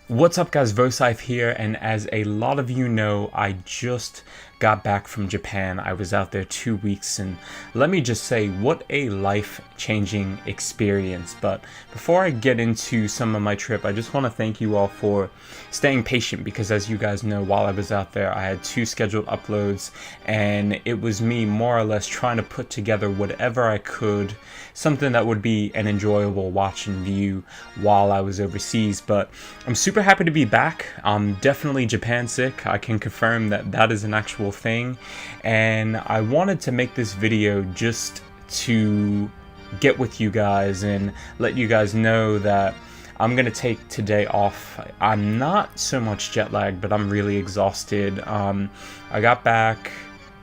What's up guys, Vhosythe here, and as a lot of you know, I just got back from Japan. I was out there 2 weeks, and let me just say, what a life-changing experience. But before I get into some of my trip, I just want to thank you all for staying patient, because as you guys know, while I was out there, I had 2 scheduled uploads, and it was me more or less trying to put together whatever I could, something that would be an enjoyable watch and view while I was overseas. But I'm super happy to be back. I'm definitely Japan sick. I can confirm that that is an actual thing, and I wanted to make this video just to get with you guys and let you guys know that I'm gonna take today off. I'm not so much jet lagged, but I'm really exhausted. I got back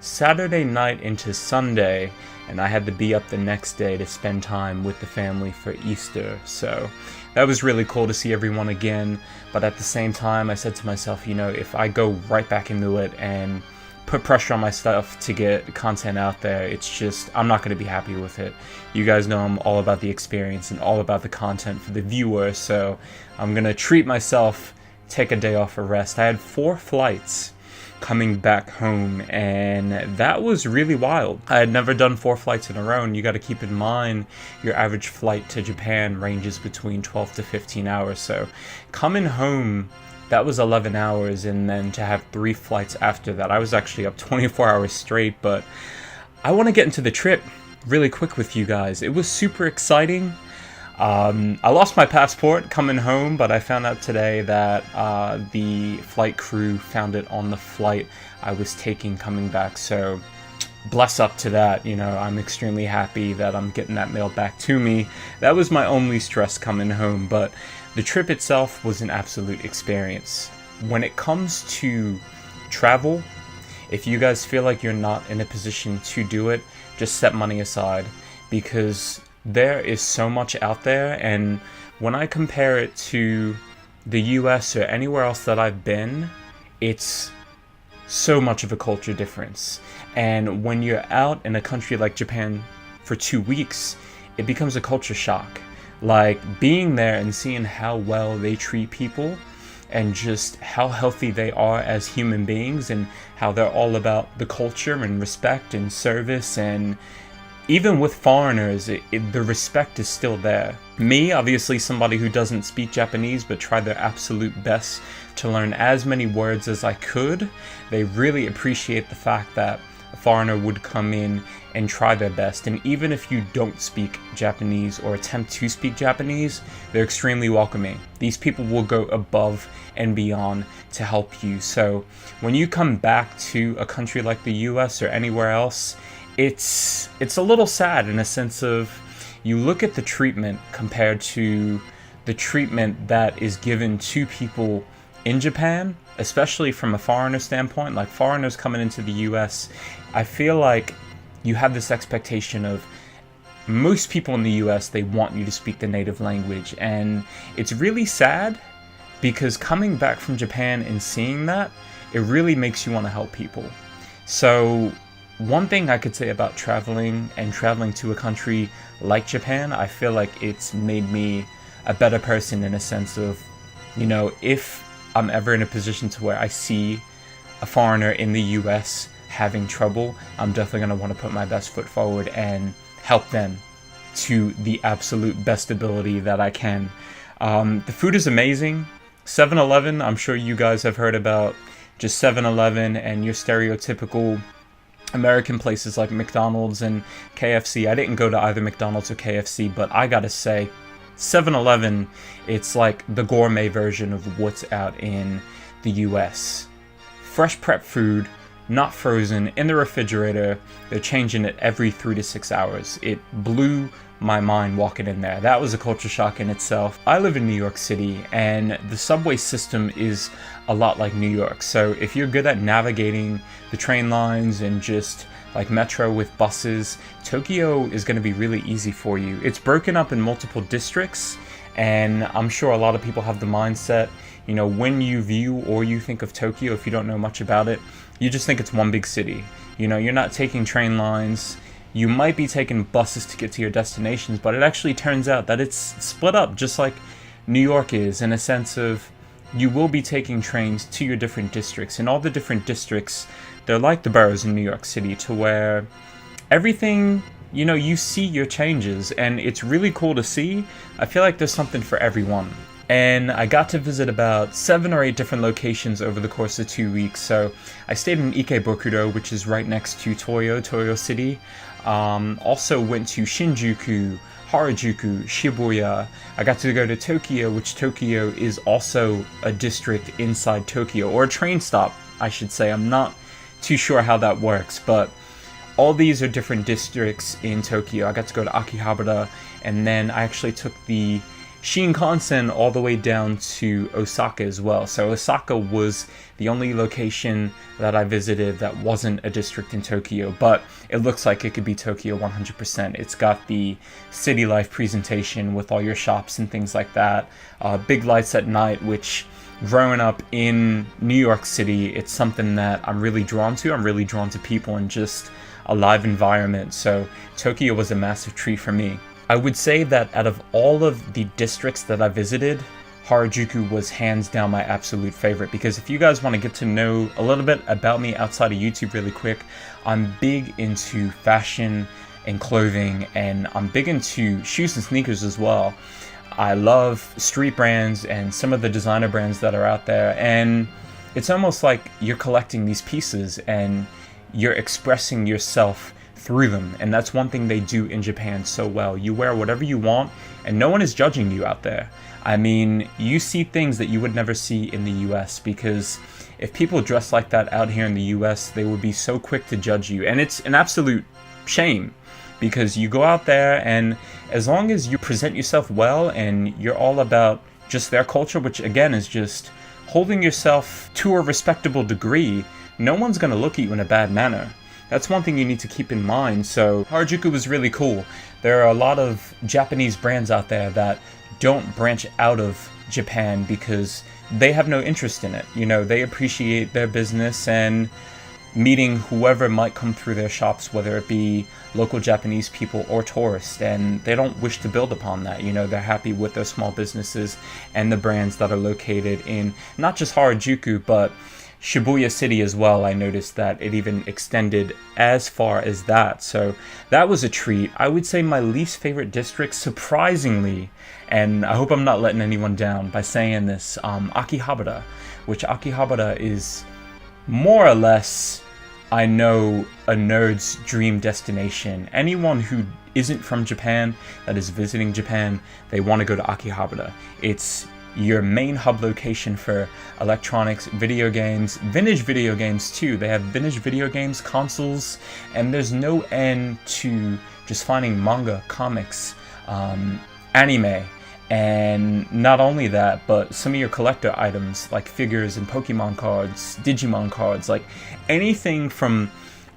Saturday night into Sunday, and I had to be up the next day to spend time with the family for Easter. So that was really cool to see everyone again. But at the same time, I said to myself, you know, if I go right back into it and put pressure on myself to get content out there, it's just, I'm not going to be happy with it. You guys know I'm all about the experience and all about the content for the viewer, so I'm going to treat myself, take a day off for rest. I had 4 flights coming back home, and that was really wild. I had never done 4 flights in a row, and you got to keep in mind your average flight to Japan ranges between 12 to 15 hours. So coming home, that was 11 hours, and then to have 3 flights after that, I was actually up 24 hours straight. But I want to get into the trip really quick with you guys. It was super exciting. I lost my passport coming home, but I found out today that the flight crew found it on the flight I was taking coming back, so bless up to that. You know, I'm extremely happy that I'm getting that mail back to me. That was my only stress coming home, but the trip itself was an absolute experience. When it comes to travel, if you guys feel like you're not in a position to do it, just set money aside, because there is so much out there. And when I compare it to the US or anywhere else that I've been, it's so much of a culture difference. And when you're out in a country like Japan for 2 weeks, it becomes a culture shock. Like being there and seeing how well they treat people and just how healthy they are as human beings, and how they're all about the culture and respect and service. And even with foreigners, the respect is still there. Me, obviously somebody who doesn't speak Japanese but tried their absolute best to learn as many words as I could, they really appreciate the fact that a foreigner would come in and try their best. And even if you don't speak Japanese or attempt to speak Japanese, they're extremely welcoming. These people will go above and beyond to help you. So when you come back to a country like the US or anywhere else, it's a little sad in a sense of, you look at the treatment compared to the treatment that is given to people in Japan, especially from a foreigner standpoint. Like foreigners coming into the US, I feel like you have this expectation of, most people in the US, they want you to speak the native language, and it's really sad, because coming back from Japan and seeing that, it really makes you want to help people. So one thing I could say about traveling to a country like Japan, I feel like it's made me a better person in a sense of, you know, if I'm ever in a position to where I see a foreigner in the US having trouble, I'm definitely going to want to put my best foot forward and help them to the absolute best ability that I can. The food is amazing. 7-Eleven, I'm sure you guys have heard about just 7-Eleven and your stereotypical American places like McDonald's and KFC. I didn't go to either McDonald's or KFC, but I gotta say, 7-Eleven, it's like the gourmet version of what's out in the US. Fresh prep food, not frozen, in the refrigerator. They're changing it every 3 to 6 hours. It blew my mind walking in there. That was a culture shock in itself. I live in New York City, and the subway system is a lot like New York. So if you're good at navigating the train lines and just like metro with buses, Tokyo is going to be really easy for you. It's broken up in multiple districts, and I'm sure a lot of people have the mindset, you know, when you view or you think of Tokyo, if you don't know much about it, you just think it's one big city. You know, you're not taking train lines, you might be taking buses to get to your destinations, but it actually turns out that it's split up just like New York is, in a sense of you will be taking trains to your different districts. And all the different districts, they're like the boroughs in New York City, to where everything, you know, you see your changes, and it's really cool to see. I feel like there's something for everyone. And I got to visit about 7 or 8 different locations over the course of 2 weeks. So I stayed in Ikebukuro, which is right next to Toyo City. Also went to Shinjuku, Harajuku, Shibuya. I got to go to Tokyo, which Tokyo is also a district inside Tokyo, or a train stop, I should say. I'm not too sure how that works, but all these are different districts in Tokyo. I got to go to Akihabara, and then I actually took the Shinkansen all the way down to Osaka as well. So Osaka was the only location that I visited that wasn't a district in Tokyo, but it looks like it could be Tokyo 100%. It's got the city life presentation with all your shops and things like that. Big lights at night, which growing up in New York City, it's something that I'm really drawn to. I'm really drawn to people and just a live environment. So Tokyo was a massive treat for me. I would say that out of all of the districts that I visited, Harajuku was hands down my absolute favorite, because if you guys want to get to know a little bit about me outside of YouTube really quick, I'm big into fashion and clothing, and I'm big into shoes and sneakers as well. I love street brands and some of the designer brands that are out there, and it's almost like you're collecting these pieces and you're expressing yourself through them. And that's one thing they do in Japan so well. You wear whatever you want and no one is judging you out there. I mean, you see things that you would never see in the US, because if people dress like that out here in the US, they would be so quick to judge you. And it's an absolute shame, because you go out there and as long as you present yourself well and you're all about just their culture, which again is just holding yourself to a respectable degree, no one's going to look at you in a bad manner. That's one thing you need to keep in mind. So Harajuku was really cool. There are a lot of Japanese brands out there that don't branch out of Japan because they have no interest in it. You know, they appreciate their business and meeting whoever might come through their shops, whether it be local Japanese people or tourists, and they don't wish to build upon that. You know, they're happy with their small businesses and the brands that are located in not just Harajuku, but Shibuya City as well. I noticed that it even extended as far as that. So that was a treat. I would say my least favorite district, surprisingly, and I hope I'm not letting anyone down by saying this, Akihabara, which Akihabara is more or less, I know, a nerd's dream destination. Anyone who isn't from Japan, that is visiting Japan, they want to go to Akihabara. It's your main hub location for electronics, video games, vintage video games too. They have vintage video games, consoles, and there's no end to just finding manga, comics, anime. And not only that, but some of your collector items like figures and Pokemon cards, Digimon cards, like anything from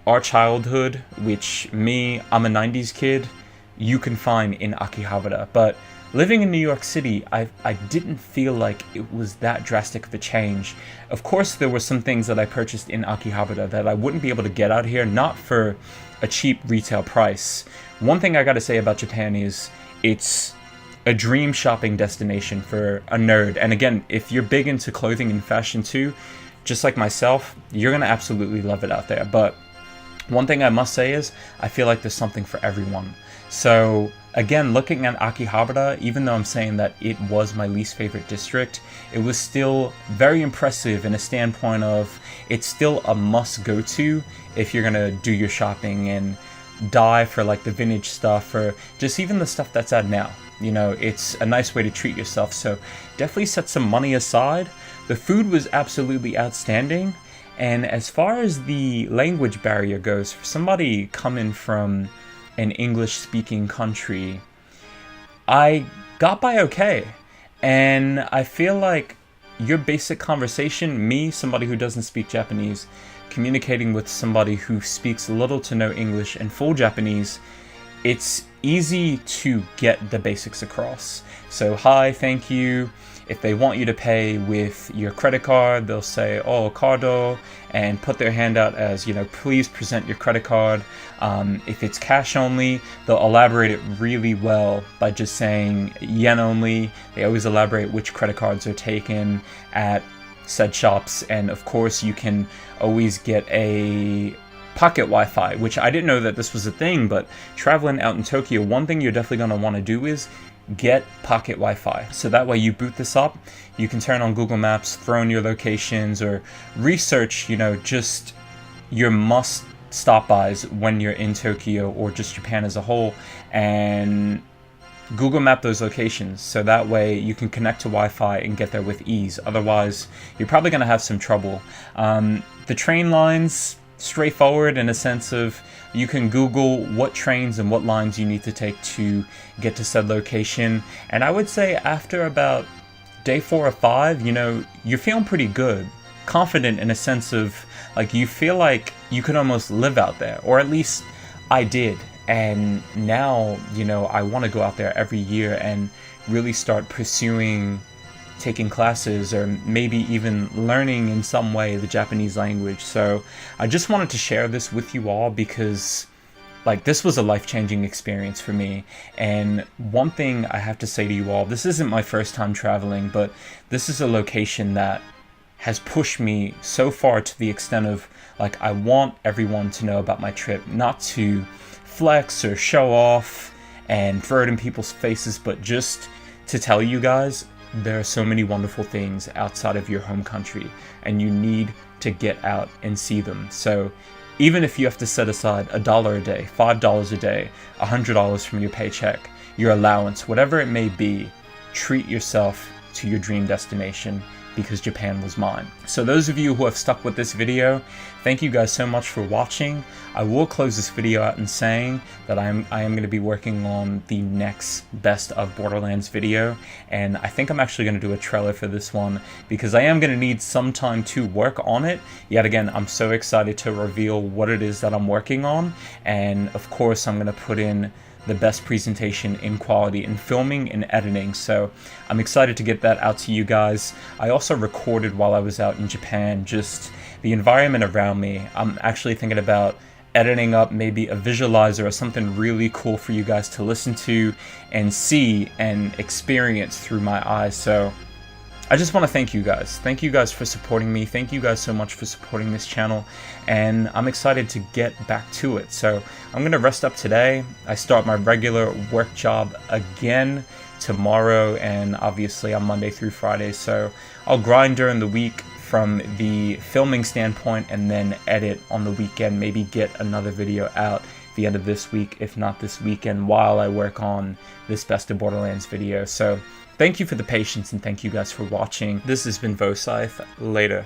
our childhood, which I'm a 90s kid, you can find in Akihabara. But living in New York City, I didn't feel like it was that drastic of a change. Of course, there were some things that I purchased in Akihabara that I wouldn't be able to get out here, not for a cheap retail price. One thing I gotta say about Japan is it's a dream shopping destination for a nerd. And again, if you're big into clothing and fashion too, just like myself, you're gonna absolutely love it out there. But one thing I must say is, I feel like there's something for everyone. So again, looking at Akihabara, even though I'm saying that it was my least favorite district, it was still very impressive in a standpoint of it's still a must go to if you're gonna do your shopping and dive for like the vintage stuff or just even the stuff that's out now. You know, it's a nice way to treat yourself. So definitely set some money aside. The food was absolutely outstanding. And as far as the language barrier goes, for somebody coming from an English-speaking country, I got by okay. And I feel like your basic conversation, me, somebody who doesn't speak Japanese, communicating with somebody who speaks little to no English and full Japanese, it's easy to get the basics across. So hi, thank you, If they want you to pay with your credit card, they'll say, oh, cardo, and put their hand out as, please present your credit card. If it's cash only, they'll elaborate it really well by just saying yen only. They always elaborate which credit cards are taken at said shops, and of course you can always get a pocket Wi-Fi, which I didn't know that this was a thing, but traveling out in Tokyo, one thing you're definitely going to want to do is get pocket Wi-Fi. So that way you boot this up, you can turn on Google Maps, throw in your locations, or research, just your must stop bys when you're in Tokyo or just Japan as a whole, and Google map those locations so that way you can connect to Wi-Fi and get there with ease. Otherwise, you're probably going to have some trouble. The train lines, straightforward in a sense of you can Google what trains and what lines you need to take to get to said location. And I would say after about day 4 or 5, you're feeling pretty good. Confident in a sense of like you feel like you could almost live out there, or at least I did. And now, I want to go out there every year and really start pursuing taking classes or maybe even learning in some way the Japanese language. So I just wanted to share this with you all because this was a life-changing experience for me. And one thing I have to say to you all, this isn't my first time traveling, but this is a location that has pushed me so far to the extent of I want everyone to know about my trip, not to flex or show off and throw it in people's faces, but just to tell you guys there are so many wonderful things outside of your home country and you need to get out and see them. So even if you have to set aside $1 a day, $5 a day, $100 from your paycheck, your allowance, whatever it may be, treat yourself to your dream destination, because Japan was mine. So those of you who have stuck with this video, thank you guys so much for watching. I will close this video out in saying that I am going to be working on the next best of Borderlands video, and I think I'm actually going to do a trailer for this one because I am going to need some time to work on it. Yet again, I'm so excited to reveal what it is that I'm working on, and of course I'm going to put in the best presentation in quality in filming and editing. So I'm excited to get that out to you guys. I also recorded while I was out in Japan, just the environment around me. I'm actually thinking about editing up maybe a visualizer or something really cool for you guys to listen to and see and experience through my eyes. So I just want to thank you guys. Thank you guys for supporting me. Thank you guys so much for supporting this channel. And I'm excited to get back to it. So I'm going to rest up today. I start my regular work job again tomorrow and obviously on Monday through Friday. So I'll grind during the week from the filming standpoint and then edit on the weekend. Maybe get another video out the end of this week, if not this weekend, while I work on this Best of Borderlands video. So thank you for the patience and thank you guys for watching. This has been Vhosythe. Later.